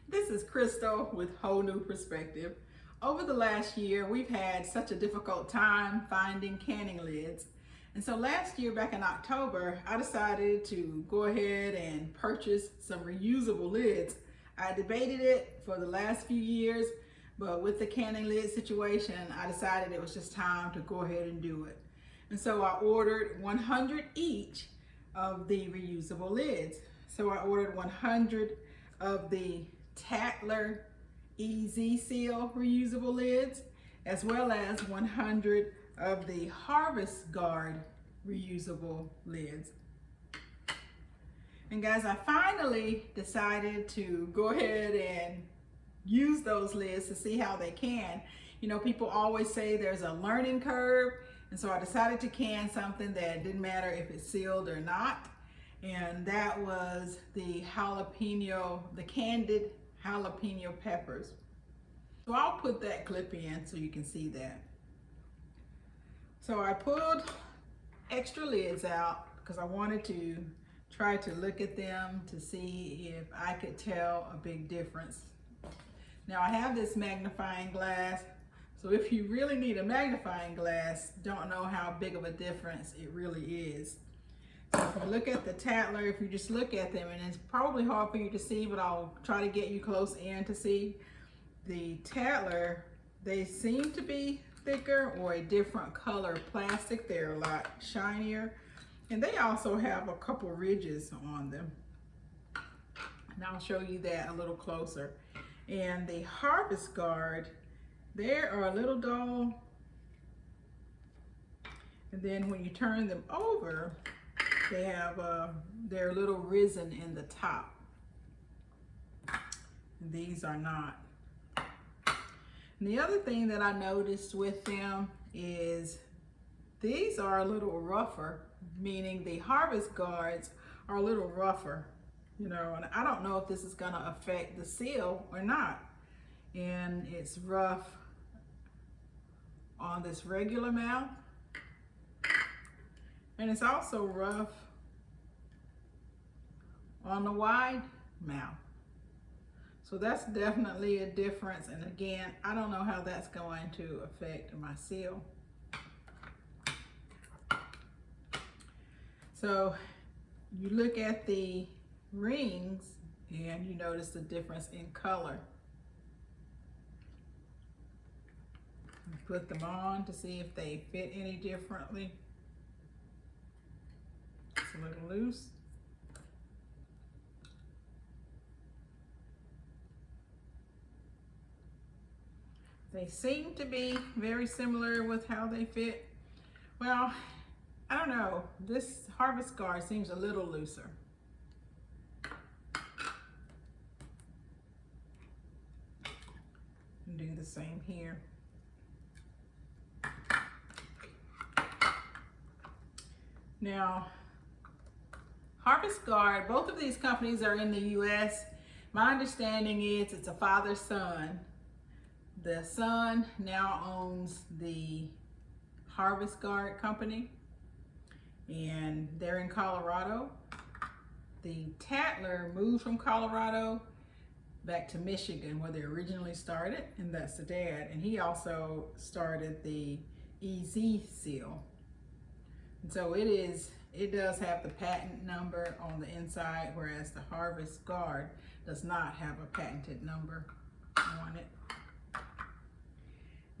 This is Crystal with Whole New Perspective. Over the last year, we've had such a difficult time finding canning lids. And so last year, back in October, I decided to go ahead and purchase some reusable lids. I debated it for the last few years, but with the canning lid situation, I decided it was just time to go ahead and do it. And so I ordered 100 each of the reusable lids. So I ordered 100 of the Tattler Easy Seal reusable lids, as well as 100 of the Harvest Guard reusable lids. And guys, I finally decided to go ahead and use those lids to see how they can. You know, people always say there's a learning curve, and so I decided to can something that didn't matter if it's sealed or not. And that was the jalapeno, the candied jalapeno peppers. So I'll put that clip in so you can see that. So I pulled extra lids out because I wanted to try to look at them to see if I could tell a big difference. Now I have this magnifying glass, so if you really need a magnifying glass, don't know how big of a difference it really is. So if you look at the Tattler, if you just look at them, and it's probably hard for you to see, but I'll try to get you close in to see. The Tattler, they seem to be thicker or a different color plastic. They're a lot shinier. And they also have a couple ridges on them. And I'll show you that a little closer. And the Harvest Guard, they are a little dull. And then when you turn them over, they have they're a little risen in the top. These are not. And the other thing that I noticed with them is these are a little rougher, meaning the Harvest Guards are a little rougher, you know, and I don't know if this is gonna affect the seal or not. And it's rough on this regular mouth. And it's also rough on the wide mouth. So that's definitely a difference. And again, I don't know how that's going to affect my seal. So you look at the rings and you notice the difference in color. You put them on to see if they fit any differently. It's a little loose. They seem to be very similar with how they fit. Well, I don't know. This Harvest Guard seems a little looser. And do the same here. Now, Harvest Guard, both of these companies are in the US. My understanding is it's a father-son. The son now owns the Harvest Guard company, and they're in Colorado. The Tattler moved from Colorado back to Michigan where they originally started, and that's the dad. And he also started the Easy Seal. And so it does have the patent number on the inside, whereas the Harvest Guard does not have a patented number on it.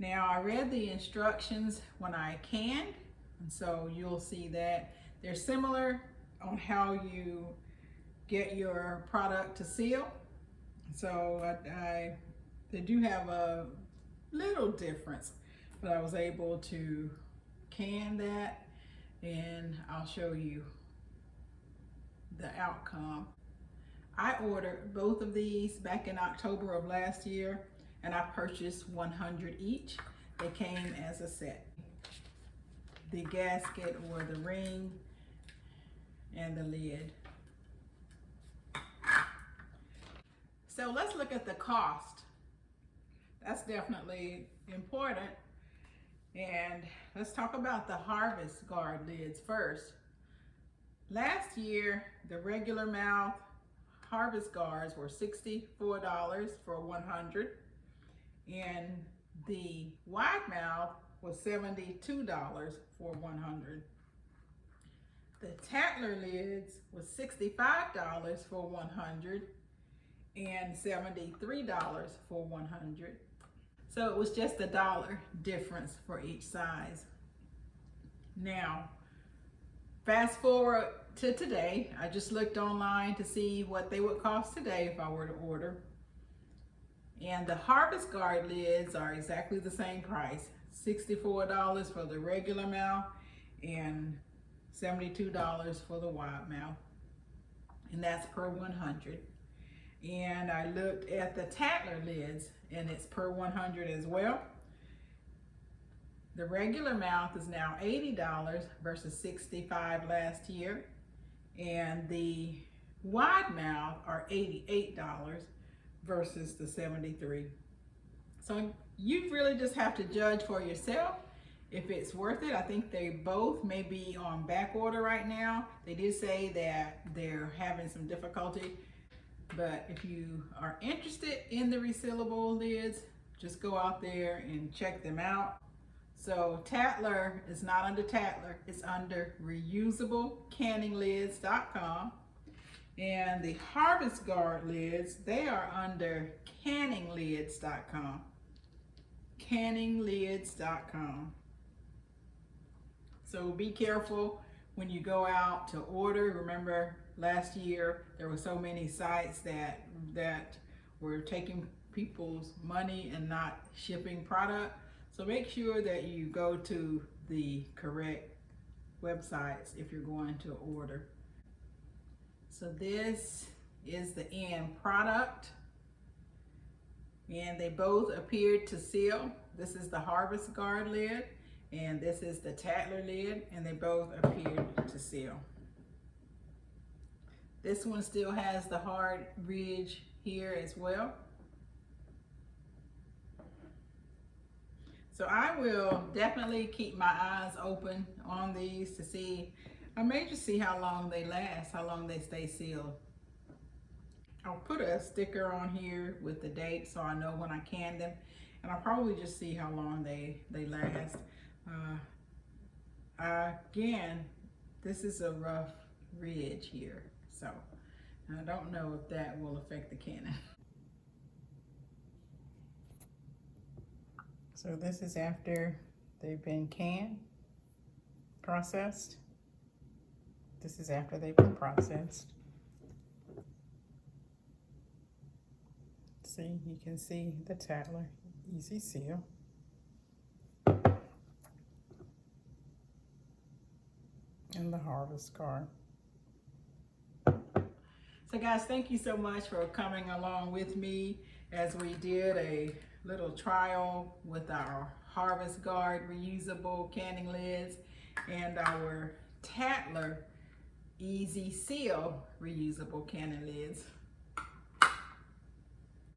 Now I read the instructions when I canned, and so you'll see that they're similar on how you get your product to seal. So they do have a little difference, but I was able to can that, and I'll show you the outcome. I ordered both of these back in October of last year, and I purchased 100 each. They came as a set. The gasket or the ring and the lid. So let's look at the cost. That's definitely important. And let's talk about the Harvest Guard lids first. Last year, the regular mouth harvest guards were $64 for 100, and the wide mouth was $72 for 100. The Tattler lids was $65 for 100 and $73 for 100. So it was just $1 difference for each size. Now, fast forward to today. I just looked online to see what they would cost today if I were to order. And the Harvest Guard lids are exactly the same price. $64 for the regular mouth and $72 for the wide mouth. And that's per 100. And I looked at the Tattler lids and it's per 100 as well. The regular mouth is now $80 versus $65 last year. And the wide mouth are $88 versus the $73. So you really just have to judge for yourself if it's worth it. I think they both may be on back order right now. They did say that they're having some difficulty, but if you are interested in the resealable lids, just go out there and check them out. So Tattler is not under Tattler, it's under reusablecanninglids.com. And the Harvest Guard lids, they are under canninglids.com. Canninglids.com. So be careful when you go out to order. Remember last year there were so many sites that were taking people's money and not shipping product. So make sure that you go to the correct websites if you're going to order. So this is the end product, and they both appeared to seal. This is the Harvest Guard lid, and this is the Tattler lid, and they both appeared to seal. This one still has the hard ridge here as well. So I will definitely keep my eyes open on these to see, I may just see how long they last, how long they stay sealed. I'll put a sticker on here with the date so I know when I can them, and I'll probably just see how long they last. Again, this is a rough ridge here, so I don't know if that will affect the cannon. So this is after they've been canned, processed. This is after they've been processed. See, you can see the Tattler Easy Seal. And the Harvest Guard. So guys, thank you so much for coming along with me as we did a little trial with our Harvest Guard reusable canning lids and our Tattler Easy Seal reusable canning lids.